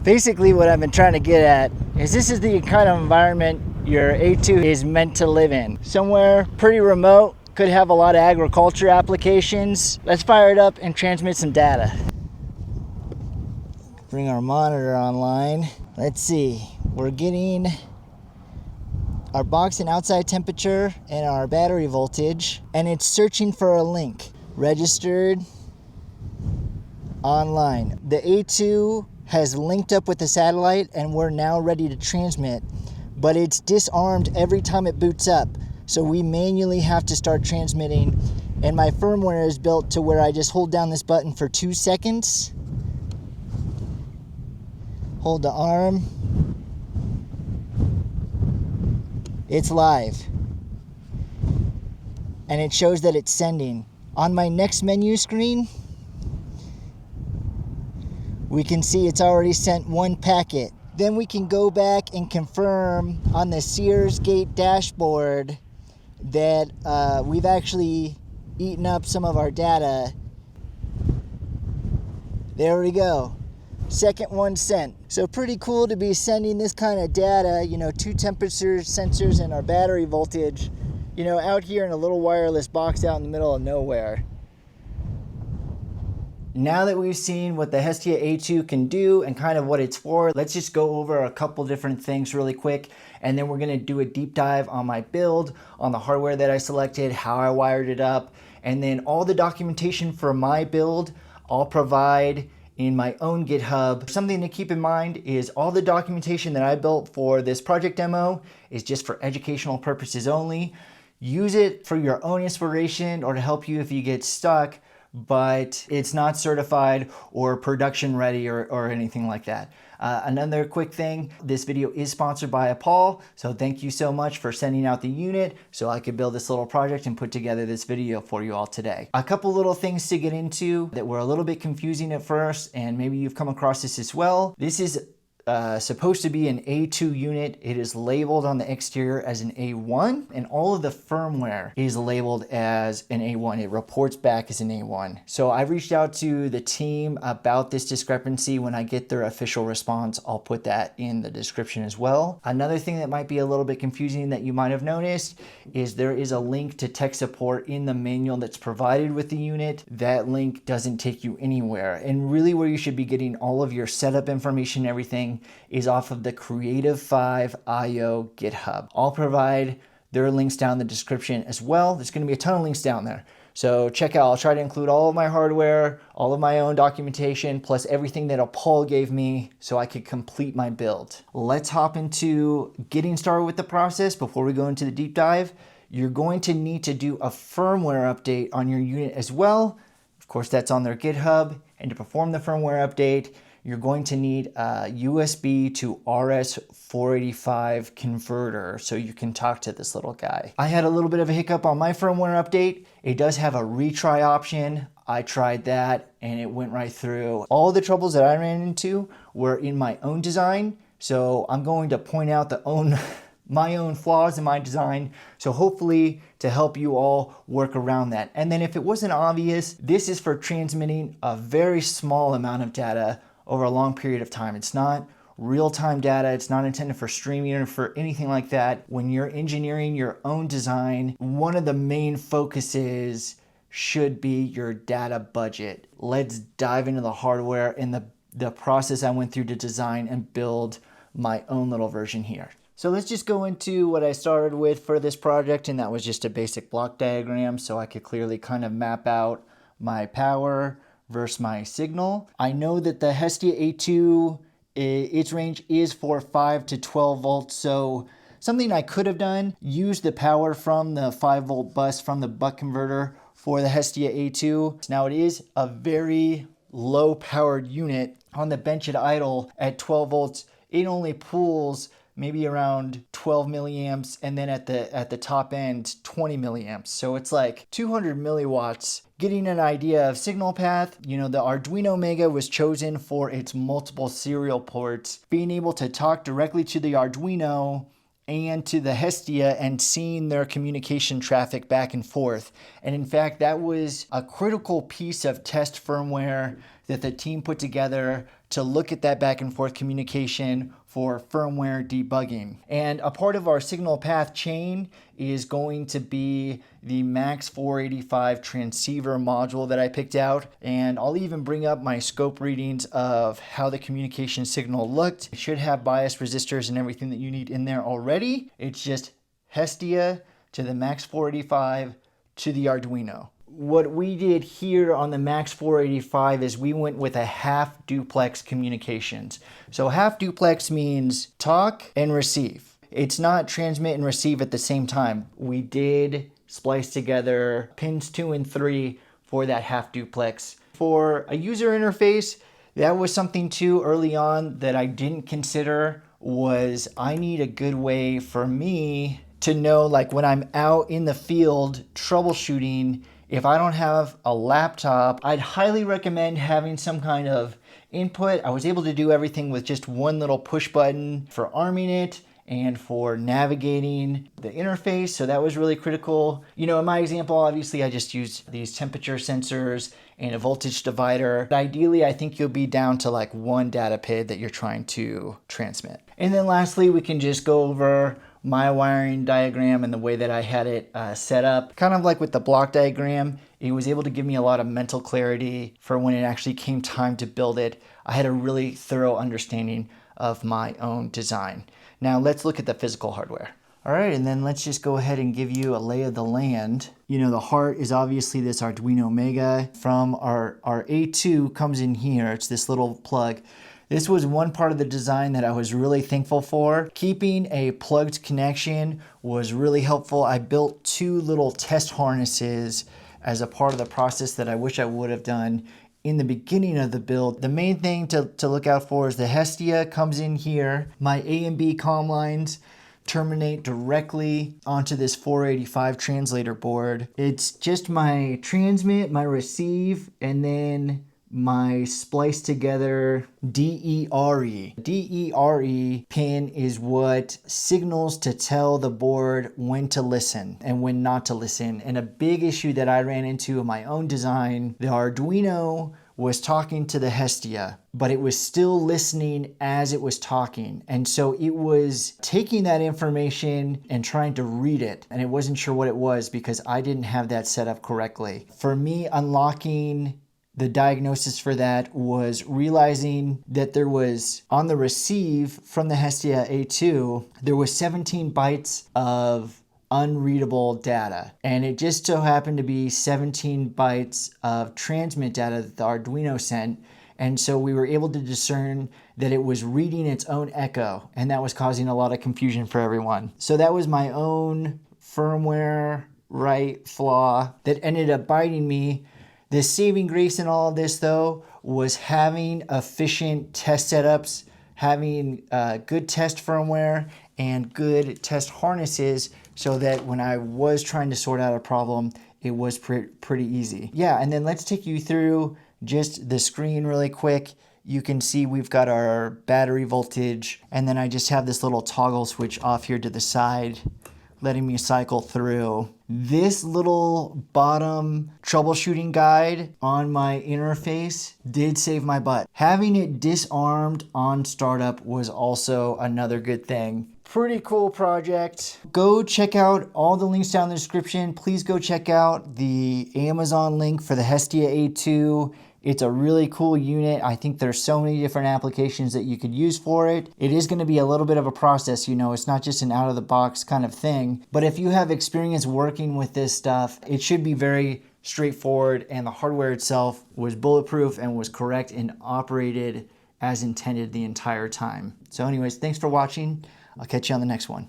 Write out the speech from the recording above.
Basically what I've been trying to get at is this is the kind of environment your A2 is meant to live in. Somewhere pretty remote, could have a lot of agriculture applications. Let's fire it up and transmit some data. Bring our monitor online. Let's see, we're getting our box and outside temperature and our battery voltage, and it's searching for a link. Registered, online. The A2 has linked up with the satellite and we're now ready to transmit, but it's disarmed every time it boots up. So we manually have to start transmitting, and my firmware is built to where I just hold down this button for 2 seconds, hold the arm, it's live, and it shows that it's sending. On my next menu screen, we can see it's already sent 1 packet. Then we can go back and confirm on the Sears Gate dashboard that we've actually eaten up some of our data. There we go. Second one sent. So pretty cool to be sending this kind of data, 2 temperature sensors and our battery voltage, out here in a little wireless box out in the middle of nowhere. Now that we've seen what the Hestia A2 can do and kind of what it's for, let's just go over a couple different things really quick, and then we're gonna do a deep dive on my build, on the hardware that I selected, how I wired it up, and then all the documentation for my build I'll provide in my own GitHub. Something to keep in mind is all the documentation that I built for this project demo is just for educational purposes only. Use it for your own inspiration or to help you if you get stuck, but it's not certified or production ready or anything like that. Another quick thing, this video is sponsored by APAL, so thank you so much for sending out the unit so I could build this little project and put together this video for you all today. A couple little things to get into that were a little bit confusing at first, and maybe you've come across this as well. This is supposed to be an A2 unit. It is labeled on the exterior as an A1, and all of the firmware is labeled as an A1. It reports back as an A1. So I reached out to the team about this discrepancy. When I get their official response, I'll put that in the description as well. Another thing that might be a little bit confusing that you might have noticed is there is a link to tech support in the manual that's provided with the unit. That link doesn't take you anywhere, and really where you should be getting all of your setup information and everything is off of the Creative 5 IO GitHub. I'll provide their links down in the description as well. There's going to be a ton of links down there. So check out, I'll try to include all of my hardware, all of my own documentation, plus everything that APAL gave me so I could complete my build. Let's hop into getting started with the process. Before we go into the deep dive, you're going to need to do a firmware update on your unit as well. Of course, that's on their GitHub. And to perform the firmware update, you're going to need a USB to RS485 converter so you can talk to this little guy. I had a little bit of a hiccup on my firmware update. It does have a retry option. I tried that and it went right through. All the troubles that I ran into were in my own design, so I'm going to point out my own flaws in my design, so hopefully to help you all work around that. And then if it wasn't obvious, this is for transmitting a very small amount of data over a long period of time. It's not real-time data. It's not intended for streaming or for anything like that. When you're engineering your own design, one of the main focuses should be your data budget. Let's dive into the hardware and the process I went through to design and build my own little version here. So let's just go into what I started with for this project, and that was just a basic block diagram so I could clearly kind of map out my power versus my signal. I know that the Hestia A2, its range is for 5 to 12 volts, so something I could have done, use the power from the 5 volt bus from the buck converter for the Hestia A2. Now it is a very low powered unit. On the bench at idle at 12 volts, it only pulls maybe around 12 milliamps, and then at the top end 20 milliamps. So it's like 200 milliwatts. Getting an idea of signal path, the Arduino Mega was chosen for its multiple serial ports. Being able to talk directly to the Arduino and to the Hestia and seeing their communication traffic back and forth. And in fact, that was a critical piece of test firmware that the team put together to look at that back and forth communication for firmware debugging. And a part of our signal path chain is going to be the Max 485 transceiver module that I picked out. And I'll even bring up my scope readings of how the communication signal looked. It should have bias resistors and everything that you need in there already. It's just Hestia to the Max 485 to the Arduino. What we did here on the Max 485 is we went with a half duplex communications. So half duplex means talk and receive. It's not transmit and receive at the same time. We did splice together pins 2 and 3 for that half duplex. For a user interface, that was something too early on that I didn't consider, was I need a good way for me to know, like when I'm out in the field troubleshooting, if I don't have a laptop, I'd highly recommend having some kind of input. I was able to do everything with just one little push button for arming it and for navigating the interface. So that was really critical. You know, in my example, obviously I just used these temperature sensors and a voltage divider. Ideally, I think you'll be down to like one data PID that you're trying to transmit. And then lastly, we can just go over my wiring diagram and the way that I had it set up. Kind of like with the block diagram, it was able to give me a lot of mental clarity for when it actually came time to build it. I had a really thorough understanding of my own design. Now let's look at the physical hardware. All right, and then let's just go ahead and give you a lay of the land. You know, the heart is obviously this Arduino Mega. From our A2 comes in here. It's this little plug. This was one part of the design that I was really thankful for. Keeping a plugged connection was really helpful. I built 2 little test harnesses as a part of the process that I wish I would have done in the beginning of the build. The main thing to look out for is the Hestia comes in here. My A and B comm lines terminate directly onto this 485 translator board. It's just my transmit, my receive, and then my splice together DERE. DERE pin is what signals to tell the board when to listen and when not to listen. And a big issue that I ran into in my own design, the Arduino was talking to the Hestia, but it was still listening as it was talking. And so it was taking that information and trying to read it. And it wasn't sure what it was because I didn't have that set up correctly. For me, unlocking the diagnosis for that was realizing that there was, on the receive from the Hestia A2, there was 17 bytes of unreadable data. And it just so happened to be 17 bytes of transmit data that the Arduino sent. And so we were able to discern that it was reading its own echo, and that was causing a lot of confusion for everyone. So that was my own firmware flaw that ended up biting me. The saving grace in all of this, though, was having efficient test setups, having good test firmware and good test harnesses so that when I was trying to sort out a problem, it was pretty easy. Yeah, and then let's take you through just the screen really quick. You can see we've got our battery voltage, and then I just have this little toggle switch off here to the side, letting me cycle through. This little bottom troubleshooting guide on my interface did save my butt. Having it disarmed on startup was also another good thing. Pretty cool project. Go check out all the links down in the description. Please go check out the Amazon link for the Hestia A2. It's a really cool unit. I think there's so many different applications that you could use for it. It is going to be a little bit of a process, you know, it's not just an out of the box kind of thing. But if you have experience working with this stuff, it should be very straightforward, and the hardware itself was bulletproof and was correct and operated as intended the entire time. So anyways, thanks for watching. I'll catch you on the next one.